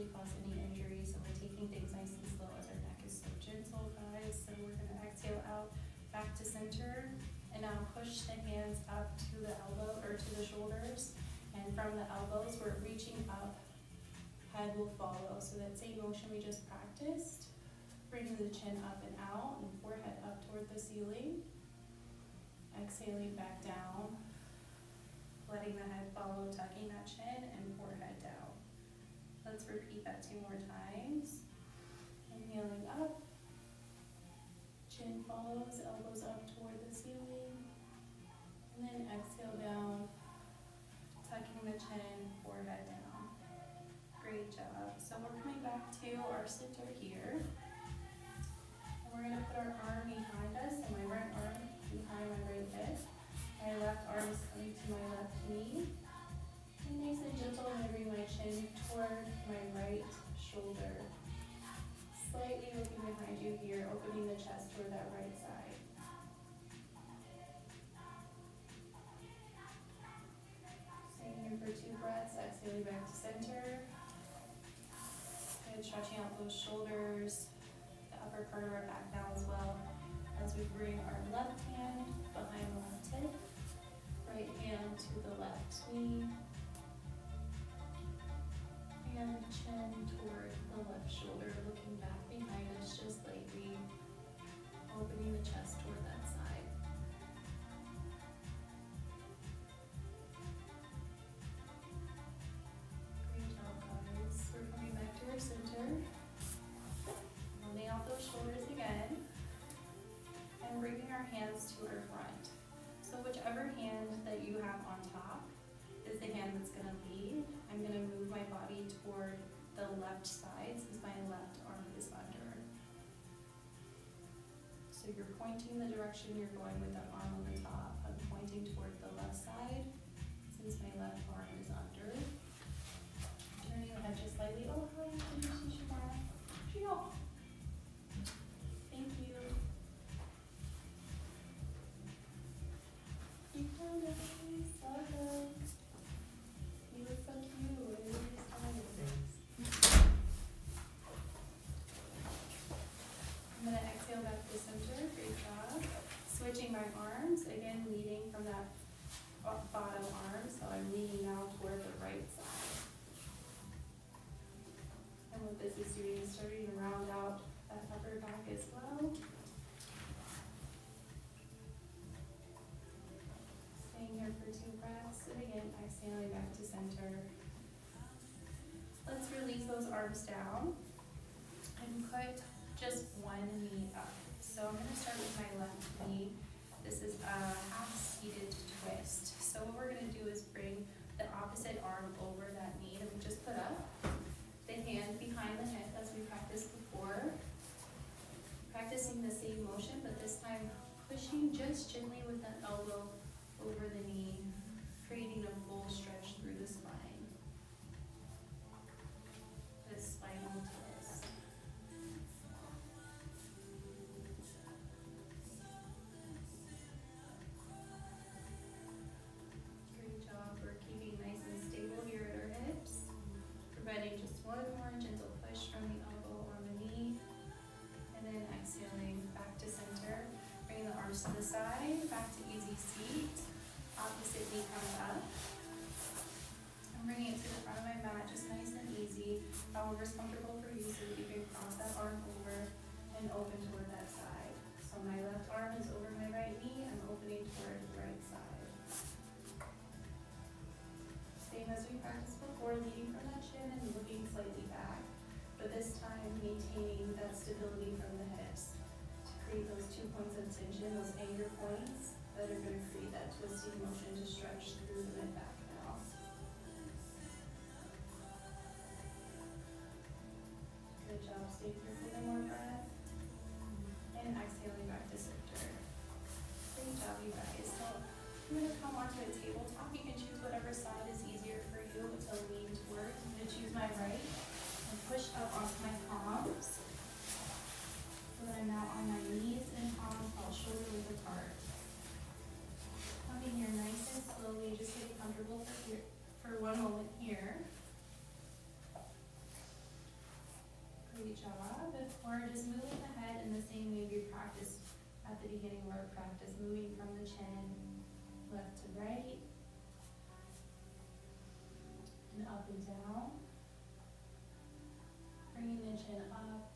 potentially cause any injury. So we're taking things nice and slow as our neck is so gentle, guys. So we're gonna exhale out, back to center, and now push the hands up to the elbow or to the shoulders. And from the elbows, we're reaching up, head will follow. So that same motion we just practiced, bringing the chin up and out and forehead up toward the ceiling. Exhaling back down, letting the head follow, tucking that chin and forehead down. Let's repeat that 2 more times. Inhaling up, chin follows, elbows up toward the ceiling. And then exhale down, tucking the chin, forehead down. Great job. So we're coming back to our center here. And we're going to put our arm behind us, and my right arm behind my right hip. My left arm is coming to my left knee. And nice and gentle, I'm going to bring my chin toward my right shoulder. Slightly looking behind you here, opening the chest toward that right side. Staying here for 2 breaths, exhaling back to center. Good, stretching out those shoulders, the upper part of our back now as well. As we bring our left hand behind the left hip, right hand to the left knee, and chin toward the left shoulder, looking back behind us just lightly, opening the chest toward that side. Great job, guys. We're coming back to our center. Rounding out those shoulders again. And bringing our hands to our front. So whichever hand that you have on top is the hand that's going to lead. I'm going to move my body toward the left side since my left arm is under. So you're pointing the direction you're going with the arm on the top. I'm pointing toward the left side since my left arm is under. Turning the head just slightly. Oh, hi, Shimara. Shio. Thank you. You look so cute. I'm going to exhale back to the center. Great job. Switching my arms. Again, leading from that bottom arm. So I'm leaning now toward the right side. And what this is doing is starting to round out that upper back as well. Staying here for 2 breaths, and again, exhaling back to center. Let's release those arms down and put just one knee up. So I'm going to start with my left knee. This is a half-seated twist. So what we're going to do is bring the opposite arm over that knee that we just put up. The hand behind the hip as we practiced before. Practicing the same motion, but this time pushing just gently with the elbow over the knee, creating a full stretch through the spine. The spinal twist. Great job. We're keeping nice and stable here at our hips. Providing just one more gentle push from the elbow on the knee. And then exhaling back to center. Bring the arms to the side, back to easy seat. Opposite knee comes up. I'm bringing it to the front of my mat, just nice and easy. However is comfortable for you, so that you can cross that arm over and open toward that side. So my left arm is over my right knee. I'm opening toward the right side. Same as we practiced before, leading from that chin and looking slightly back. But this time, maintaining that stability from the hips to create those 2 points of tension, those anchor points that are going to create that twisting motion to stretch through the mid-back now. Good job. Stay here for 1 more breath. And exhaling back to center. Great job, you guys. So I'm going to come onto a tabletop. You can choose whatever side is easier for you to lean toward. I'm going to choose my right and push up onto my palms. So that I'm now on my knees and palms, all shoulder width apart. Coming here nice and slowly, just get comfortable for 1 moment here. Great job. We're just moving the head in the same way we practiced at the beginning of our practice, moving from the chin left to right and up and down. Bringing the chin up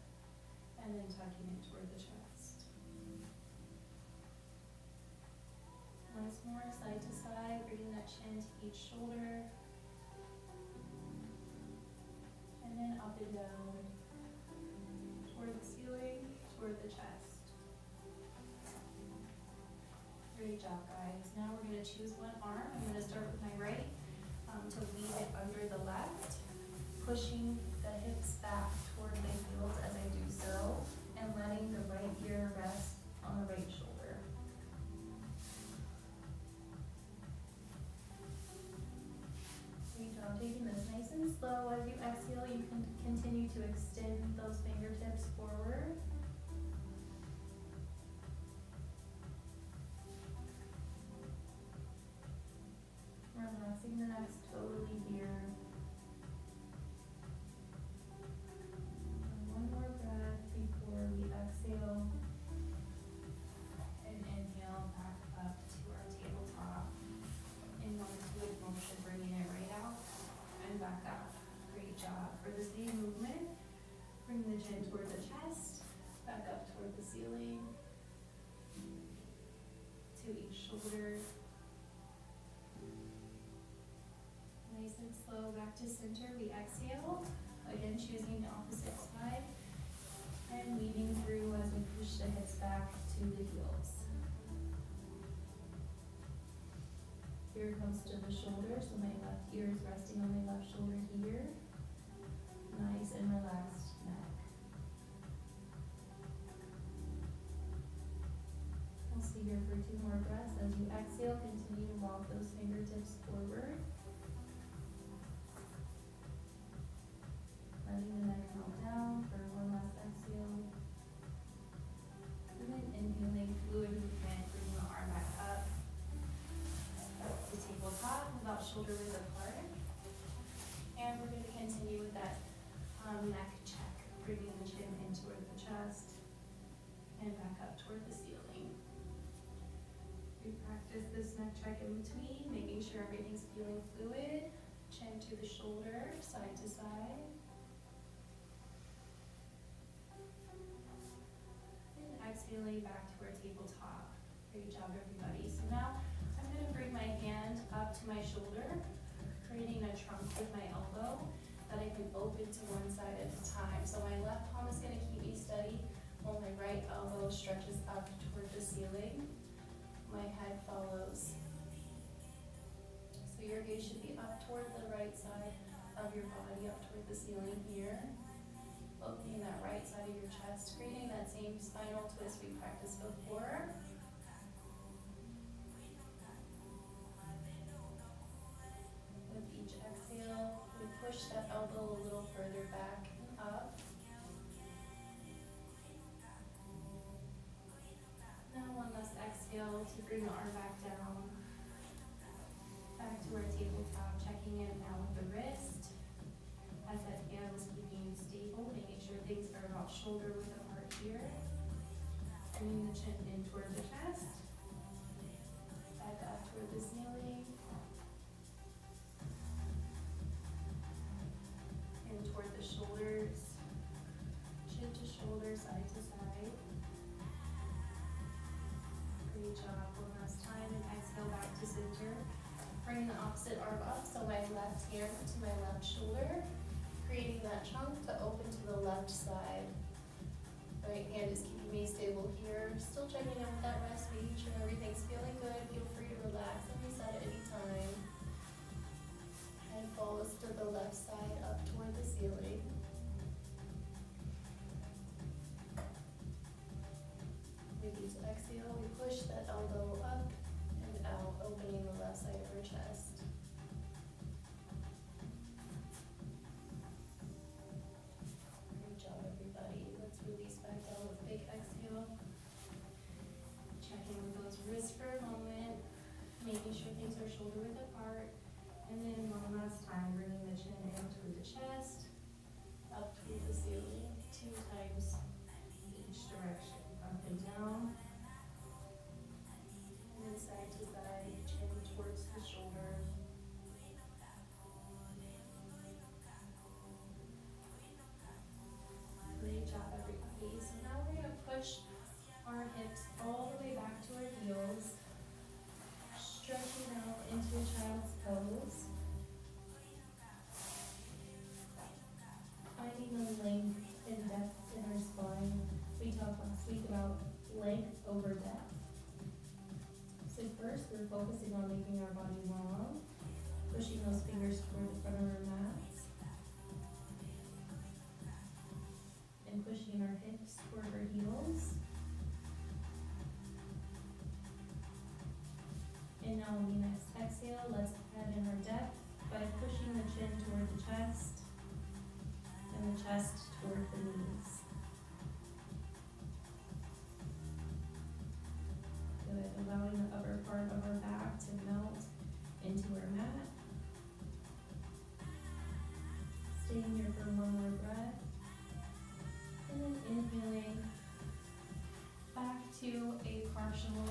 and then tucking it toward the chest. Once more, side to side, bringing that chin to each shoulder. And then up and down, toward the ceiling, toward the chest. Great job, guys. Now we're going to choose one arm. I'm going to start with my right to leave it under the left, pushing the hips back toward the heels as I do so, and letting the right ear rest on the right shoulder. Great job. Taking this nice and slow. As you exhale, you can continue to extend those fingertips forward. Relaxing the necks totally here. And one more breath before we exhale. And inhale back up to our tabletop. In one fluid motion, bringing it right out and back up. Great job. For the same movement, bring the chin toward the chest, back up toward the ceiling, to each shoulder. Nice and slow, back to center. We exhale, again choosing the opposite side, and weaving through as we push the hips back to the heels. Here comes to the shoulder, so my left ear is resting on my left shoulder here. Nice and relaxed neck. We'll stay here for 2 more breaths. As you exhale, continue to walk those fingertips forward. Letting the neck melt down for one last exhale. And then inhaling fluid movement, bringing the arm back up to tabletop, about shoulder width apart. And we're going to continue with that neck check, bringing the chin in toward the chest and back up toward the ceiling. We practice this neck check in between, making sure everything's feeling fluid. Chin to the shoulder, side to side. Exhaling back to our tabletop. Great job, everybody. So now I'm going to bring my hand up to my shoulder, creating a trunk with my elbow that I can open to one side at a time. So my left palm is going to keep me steady while my right elbow stretches up toward the ceiling. My head follows. So your gaze should be up toward the right side of your body, up toward the ceiling here. Opening that right side of your chest, creating that same spinal twist we practiced before. With each exhale, we push that elbow a little further back and up. Now one last exhale to bring the arm back down. Back to our tabletop, checking in now with the wrist. As that hand is keeping you stable, making sure things are about shoulder width apart here. Bringing the chin in toward the chest. Back up toward the ceiling. And toward the shoulders. Chin to shoulder, side to side. Great job. One last time. And exhale back to center. Bring the opposite arm up, so my left hand to my left shoulder. Creating that chunk to open to the left side. Right hand is keeping me stable here. Still checking in with that rest, making sure everything's feeling good. Feel free to relax and reset at any time. Head falls to the left side up toward the ceiling. With each exhale, we push that elbow up and out, opening the left side of our chest. Release back down with a big exhale. Checking with those wrists for a moment, making sure things are shoulder width apart. And then one last time, bringing the chin in push our hips all the way back to our heels, stretching out into a child's pose, finding the length and depth in our spine. We talked last week about length over depth. So first, we're focusing on making our body long, pushing those fingers toward the front of our mats, and pushing our hips toward our heels. And now on the next exhale, let's add in our depth by pushing the chin toward the chest and the chest toward the knees. Good, allowing the upper part of our back to melt into our mat. Staying here for one more breath. And then inhaling back to a partial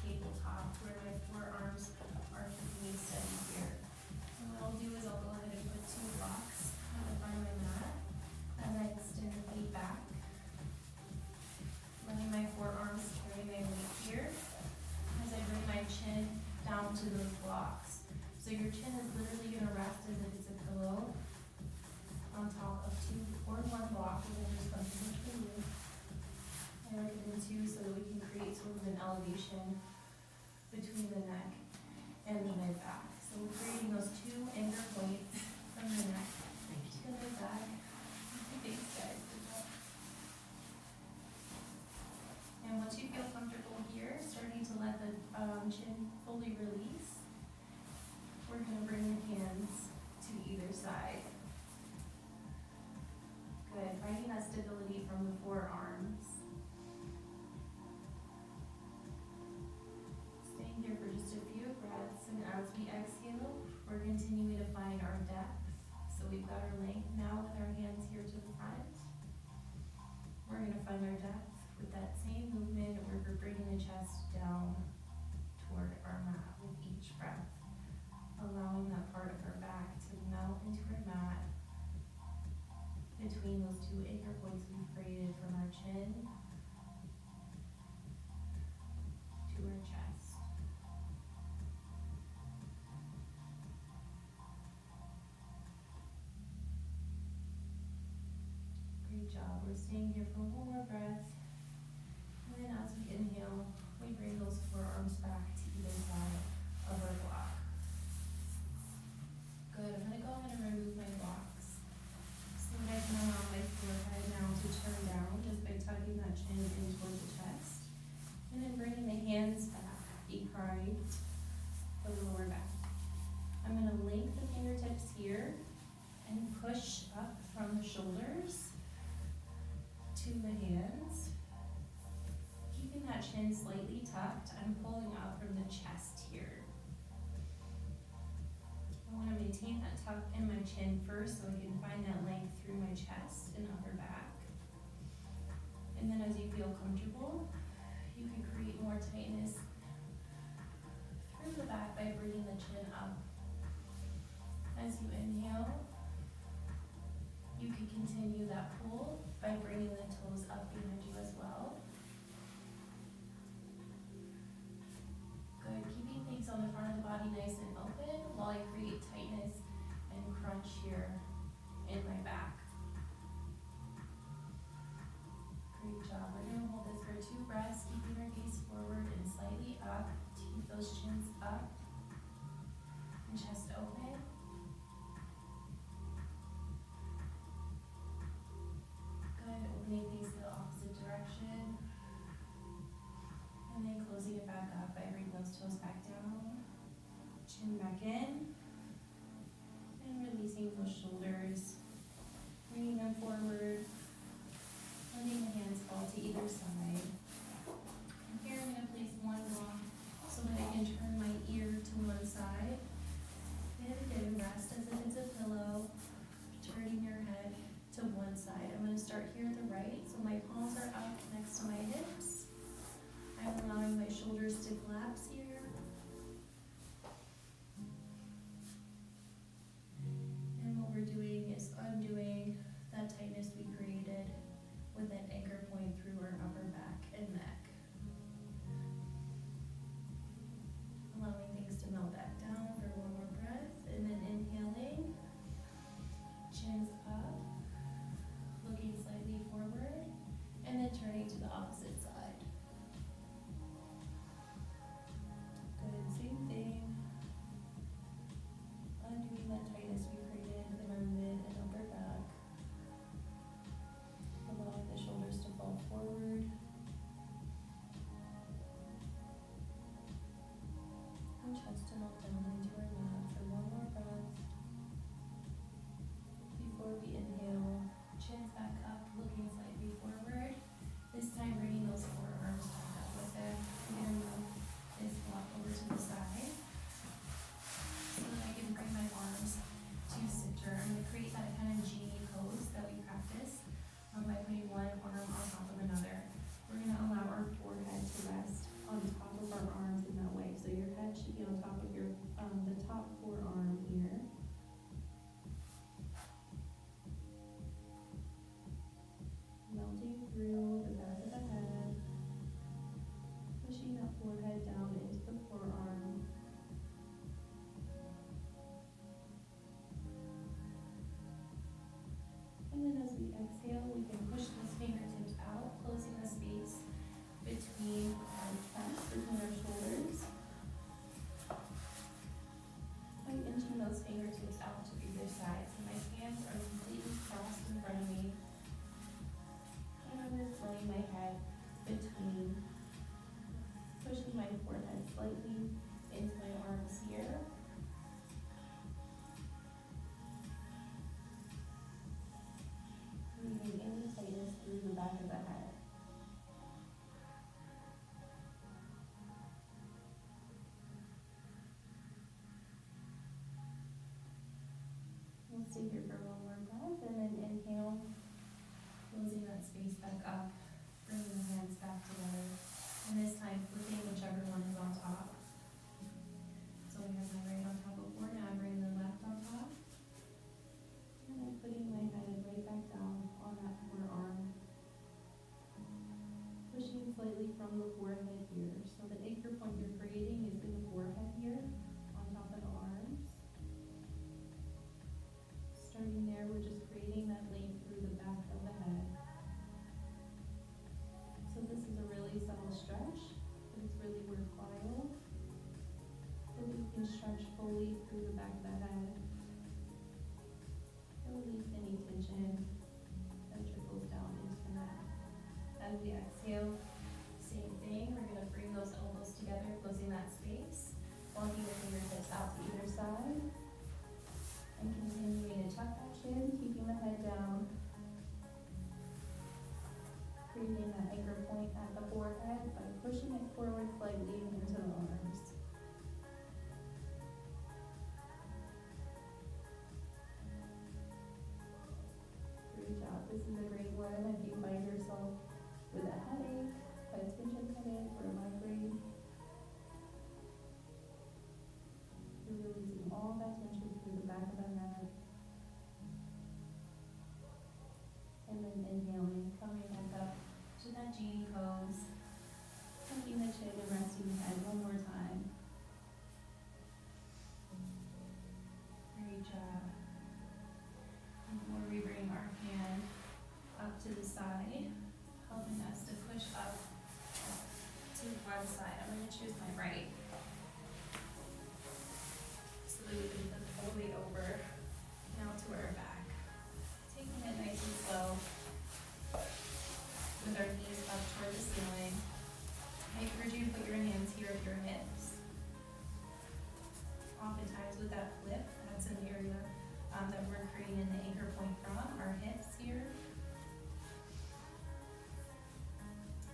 tabletop where my forearms are keeping me steady here. And what I'll do is I'll go ahead and put 2 blocks on the front of my mat as I extend the feet back. Letting my forearms carry my weight here as I bring my chin down to those blocks. So your chin is literally going to rest as if it's a pillow on top of 2 or 1 block, whatever's comfortable for you. I recommend 2 so that we can create sort of an elevation between the neck and the mid back. So we're creating those 2 anchor points from the neck to the mid back. Thanks guys. Good job. And once you feel comfortable here, starting to let the chin fully release, we're going to bring the hands to either side. Good, finding that stability from the forearms. Staying here for just a few breaths, and as we exhale, we're continuing to find our depth. So we've got our length now with our hands here to the front. We're going to find our depth with that same movement where we're bringing the chest down toward our mat with each breath, allowing that part of our back to melt into our mat between those 2 anchor points we've created from our chin to our chest. Great job. We're staying here for one more breath. And then as we inhale, we bring those forearms back to either side of our block. Good. I'm going to go ahead and remove my blocks. So that I can allow my forehead now to turn down just by tucking that chin in toward the chest. And then bringing the hands back behind the lower back. I'm going to link the fingertips here and push up from the shoulders to the hands. Keeping that chin slightly tucked, I'm pulling out from the chest here. I want to maintain that tuck in my chin first so I can find that length through my chest and upper back. And then as you feel comfortable, you can create more tightness through the back by bringing the chin up. As you inhale, you can continue that pull by bringing the toes up behind you as well. Good, keeping things on the front of the body nice and open while I create tightness and crunch here in my back. Great job. We're going to hold this for 2 breaths, keeping our gaze forward and slightly up to keep those chins up and chest open. Good, opening things to the opposite direction. And then closing it back up by bringing those toes back down, chin back in, and releasing those shoulders, bringing them forward, letting the hands fall to either side. And here I'm going to place 1 block so that I can turn my ear to one side. And rest as if it's a pillow, turning your head to one side. I'm going to start here at the right, so my palms are up next to my hips. I'm allowing my shoulders to collapse here. And what we're doing is undoing that tightness we created with an anchor point through our upper back. exhale, we can push those fingertips out, closing the space between our chest, between our shoulders. By inching those fingertips out to either side, so my hands are completely crossed in front of me. And I'm just laying my head between, pushing my forehead slightly into my arms here. Leaving any tightness through the back of the head. We'll stay here for one more breath, and then inhale, closing that space back up, bringing the hands back together, and this time flipping whichever one is on top. So we have my right on top before, now I bring the left on top, and I'm putting my head right back down on that forearm, pushing slightly from the forehead here. So the anchor point you're creating is in the forehead here, on top of the arms. Starting there, we're just creating that length through the back of the head. So this is a really subtle stretch, but it's really worthwhile. So we can stretch fully through the back of the head. Release any tension that trickles down into the neck. As we exhale, same thing, we're going to bring those elbows together, closing that space, walking the fingertips out to either side. And continuing to tuck that chin, keeping the head down. Creating that anchor point at the forehead by pushing it forward slightly into the arms. Great job. This is a great one if you find yourself with a headache, a tension headache, or a migraine. You're releasing all that tension through the back of the head. And then inhaling, coming back up to that genie pose. Tucking the chin and resting the head one more time. Great job. Before we bring our hand up to the side, helping us to push up to one side. I'm going to choose my right. So that we can flip all the way over, now to our back. Taking it nice and slow, with our knees up toward the ceiling. I encourage you to put your hands here at your hips. Oftentimes with that flip, that's an area that we're creating the anchor point from, our hips here.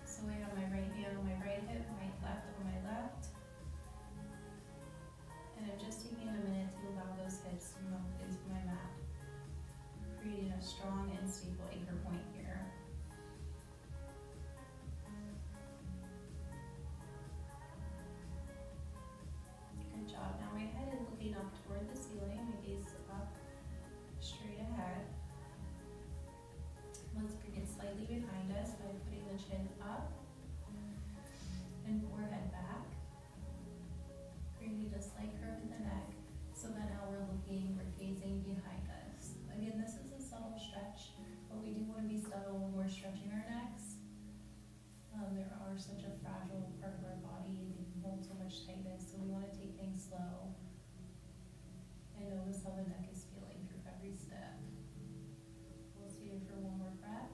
So I have my right hand on my right hip, my left on my left. And I'm just taking a minute to allow those hips to melt into my mat, creating a strong and stable anchor point here. Good job. Now my head is looking up toward the ceiling, my gaze is up, straight ahead. Let's bring it slightly behind us by putting the chin up and forehead back, creating a slight curve in the neck, so that now we're gazing behind us. Again, this is a subtle stretch, but we do want to be subtle when we're stretching our necks. There are such a fragile part of our body, and they can hold so much tightness, so we want to take things slow and notice how the neck is feeling through every step. We'll stay here for one more breath.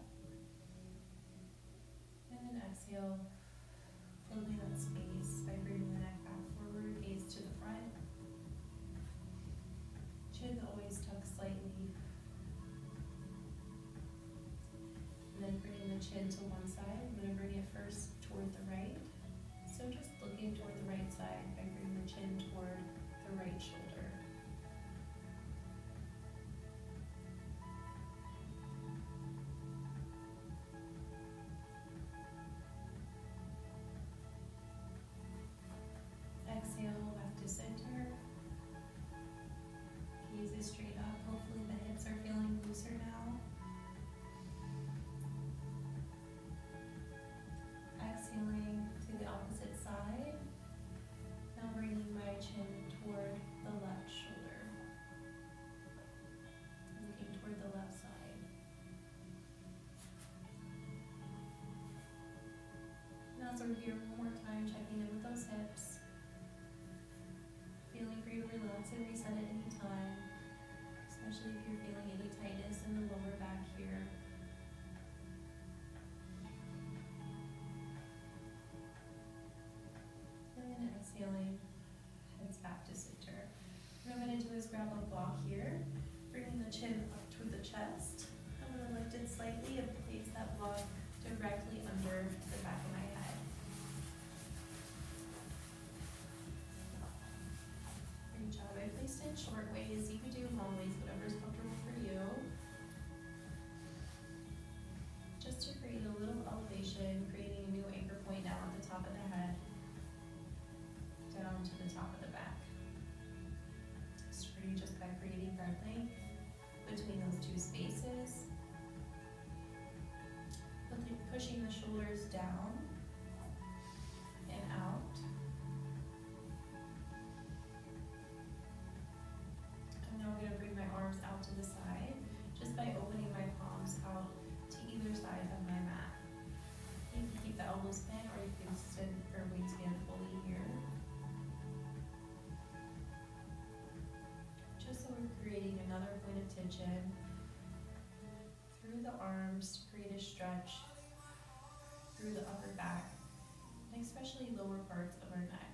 And then exhale, filling that space by bringing the neck back forward, gaze to the front. Chin always tucked slightly. And then bringing the chin to one side. I'm going to bring it first toward the right. So just looking toward the right side by bringing the chin toward the right shoulder. Exhale, back to center. Gaze is straight up. Hopefully the hips are feeling looser now. Exhaling to the opposite side. Now bringing my chin toward the left. we're here one more time, checking in with those hips. Feeling free to relax and reset at any time, especially if you're feeling any tightness in the lower back here. And exhaling, heads back to center. What I'm going to do is grab a block here, bringing the chin up to the chest. I'm going to lift it slightly and place that block directly under the back of my head. Great job. I placed it short ways. You could do long ways, whatever's comfortable for you. Just to create a little elevation, creating a new anchor point now at the top of the head, down to the top of the back. Starting just by creating that length between those two spaces. Pushing the shoulders down and out. I'm now going to bring my arms out to the side just by opening my palms out to either side of my mat. You can keep the elbows bent or you can extend your wingspan fully here. Just so we're creating another point of tension through the arms to create a stretch through the upper back, and especially lower parts of our neck.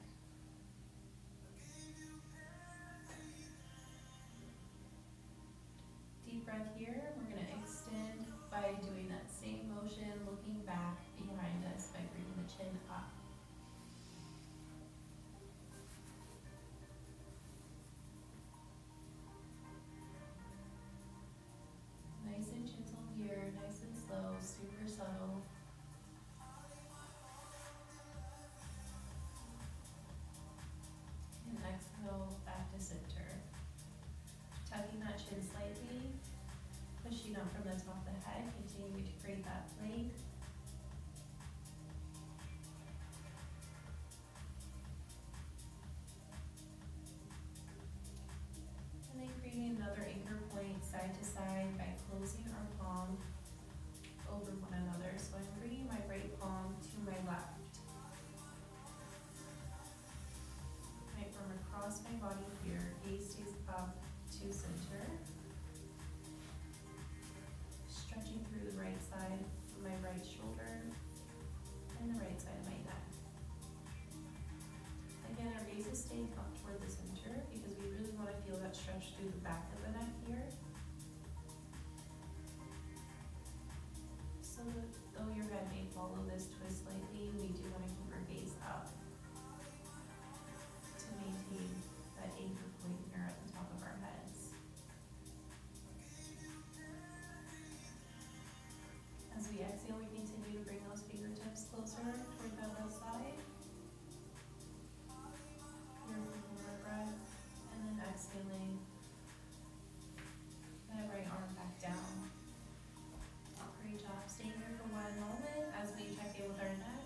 Deep breath here. We're going to extend by doing that same motion, looking back behind us by bringing the chin up. Nice and gentle here, nice and slow, super subtle. And exhale back to center. Tucking that chin slightly, pushing up from the top of the head, continuing to create that length. And then creating another anchor point side to side by closing our palm over one another. So I'm bringing my right palm to my left. My arm across my body here, gaze stays up to center. Stretching through the right side of my right shoulder and the right side of my neck. Again, our gaze is staying up toward the center because we really want to feel that stretch through the back of the neck here. So that though your head may follow this twist slightly, we do want to keep our gaze up to maintain that anchor point here at the top of our heads. As we exhale, we continue to bring those fingertips closer toward that left side. Here, one more breath, and then exhaling that right arm back down. Great job. Staying here for one moment as we check in with our neck.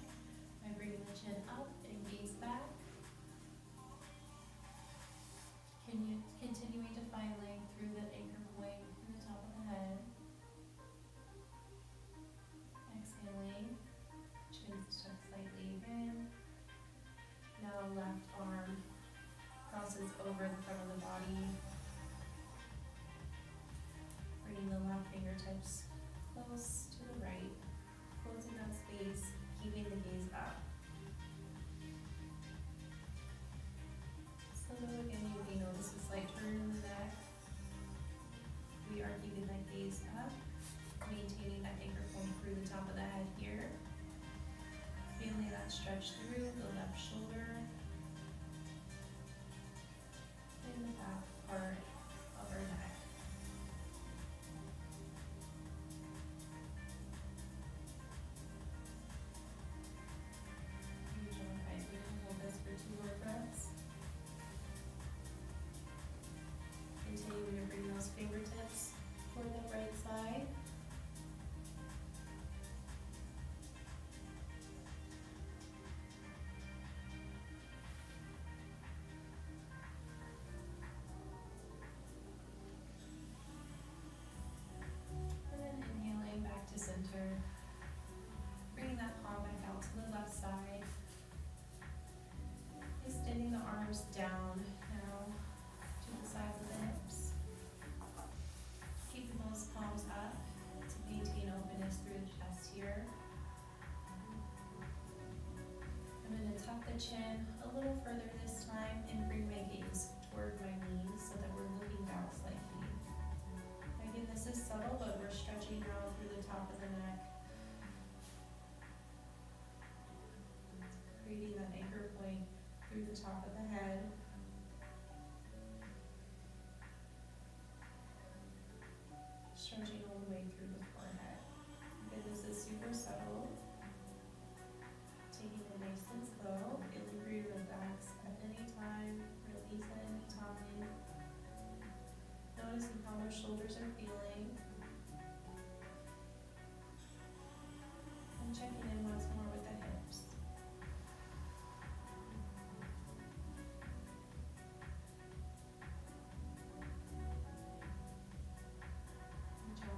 chin a little further this time and bring my gaze toward my knees so that we're looking down slightly. Again, this is subtle, but we're stretching out through the top of the neck, creating that anchor point through the top of the head. Stretching all the way through the forehead. Again, this is super subtle. Taking it nice and slow. Feeling free to relax at any time, release at any time. Noticing how those shoulders are feeling. And checking in once more with the hips.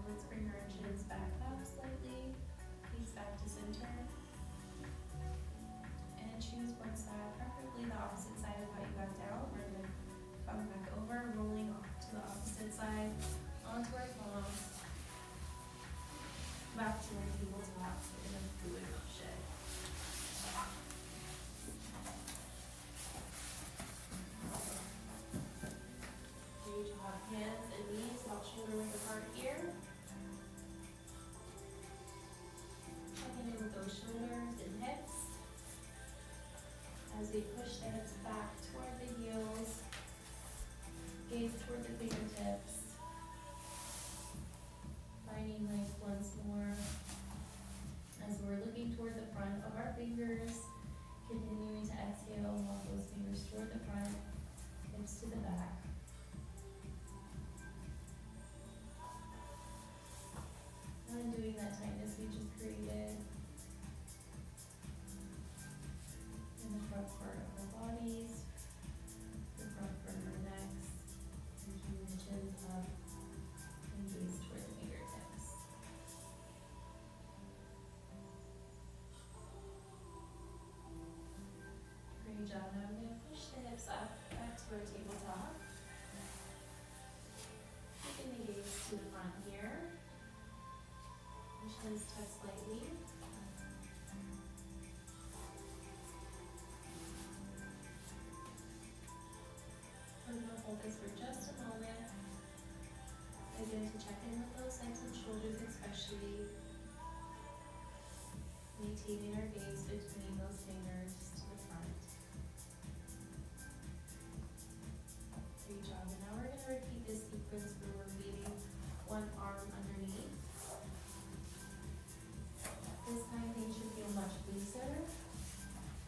Let's bring our chins back up slightly, gaze back to center, and choose one side, preferably the opposite side of how you got down. We're going to come back over, rolling off to the opposite side, onto our palms, back to our tabletop in a fluid motion. Reach out hands and knees, walk shoulder width apart here. Checking in with those shoulders and hips. As we push the hips back toward the heels, gaze toward the fingertips. Finding length once more. As we're looking toward the front of our fingers, continuing to exhale, walk those fingers toward the front, hips to the back. Undoing that tightness we just created in the front part of our bodies, the front part of our necks, reaching the chins up and gaze toward the fingertips. Great job. Now I'm going to push the hips up back to our tabletop. Taking the gaze to the front here. Chins tuck slightly. We're going to hold this for just a moment. Again, to check in with those necks and shoulders especially. Maintaining our gaze between those fingers to the front. Great job. And now we're going to repeat this sequence where we're leaving one arm underneath. This time things should feel much looser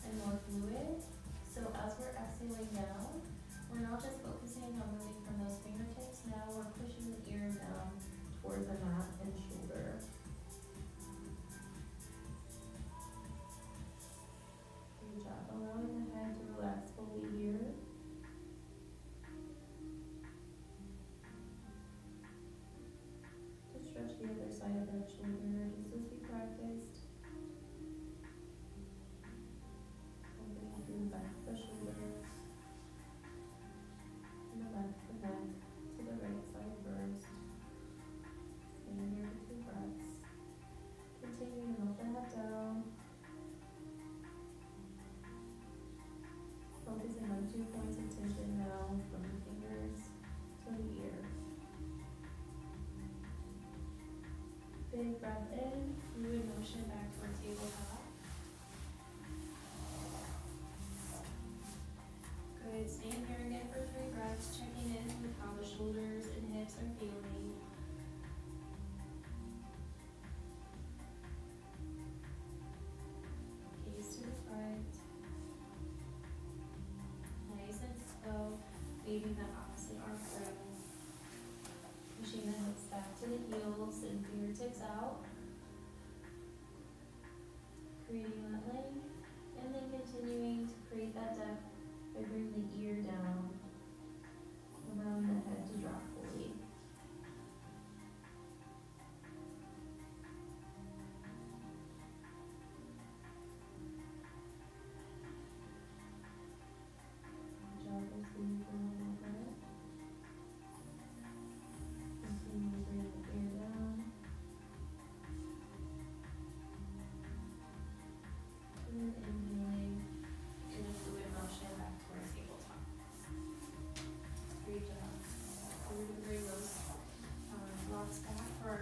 and more fluid. So as we're exhaling down, we're not just focusing on moving from those fingertips. Now we're pushing the ear down toward the mat and shoulder. Good job. Allowing the head to relax fully here. To stretch the other side of that shoulder just as we practiced. Opening through the back of the shoulders. And the left of the neck to the right side first. Staying here for 2 breaths. Continuing to melt the head down. Focusing on 2 points of tension now from the fingers to the ear. Big breath in, fluid motion back to our tabletop. Good, staying here again for 3 breaths, checking in with how the shoulders and hips are feeling. Gaze to the front. Nice and slow, leaving the opposite arm through. Pushing the hips back to the heels and fingertips out. Creating that length, and then continuing to create that depth by bringing the ear down, allowing the head to drop fully. Good job, let's leave for a little bit. Continue to bring the ear down. And inhaling, and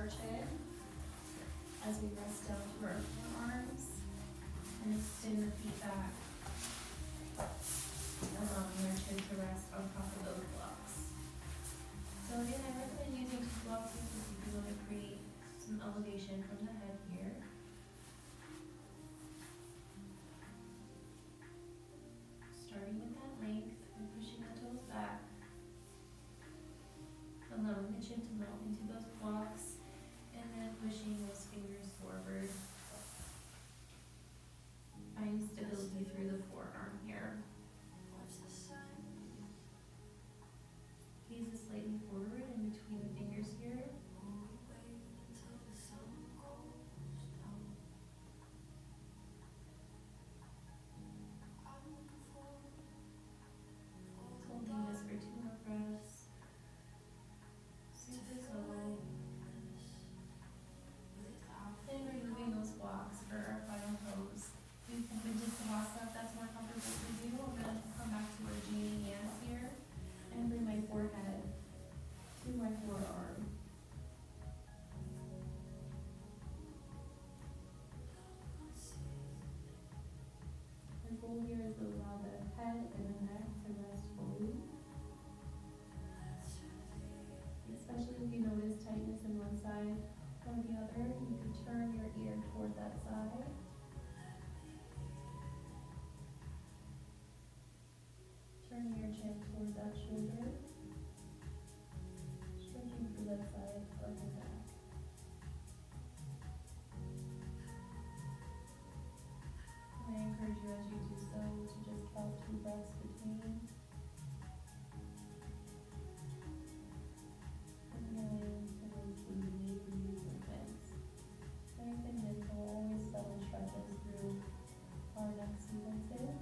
chin as we rest down to our forearms and extend the feet back, allowing our chin to rest on top of those blocks. So again, I recommend using 2 blocks if you want to create some elevation from the head here. Starting with that length and pushing the toes back, allowing the chin to melt into those blocks, and then pushing those fingers forward. Find stability through the forearm here. Gaze slightly forward in between the fingers here. Holding this for 2 more breaths. Super slow. Then removing those blocks for our final pose. We can do Savasana if that's more comfortable for you. I'm going to come back to our Jani hands here and bring my forehead to my forearm. The goal here is to allow the head and the neck to rest fully. Especially if you notice tightness in one side or the other, you can turn your ear toward that side. Turn your chin toward that shoulder. Stretching through that side of your back. And I encourage you as you do so to just count 2 breaths between. Inhaling and releasing these movements. Strength and mental, always subtle stretches through our neck sequences.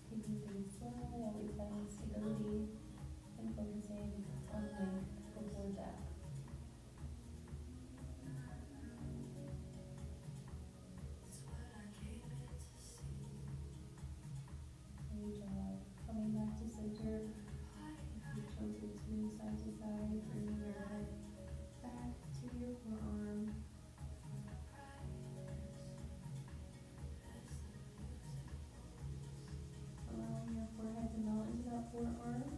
Taking things slow, always finding stability and focusing on length before depth. Great job. Coming back to center, your toes into side to side, bringing your head back to your forearm. Allowing your forehead to melt into that forearm,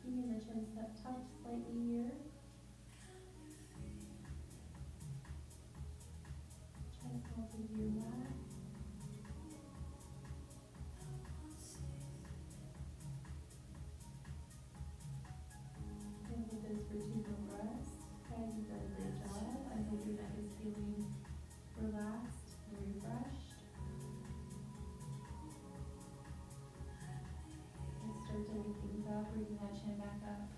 keeping the chin tucked slightly here. Chest also to your back. And with this for 2 more breaths. Guys, you've done a great job. I hope your neck is feeling relaxed and refreshed. Let's start to wake things up, bringing that chin back up.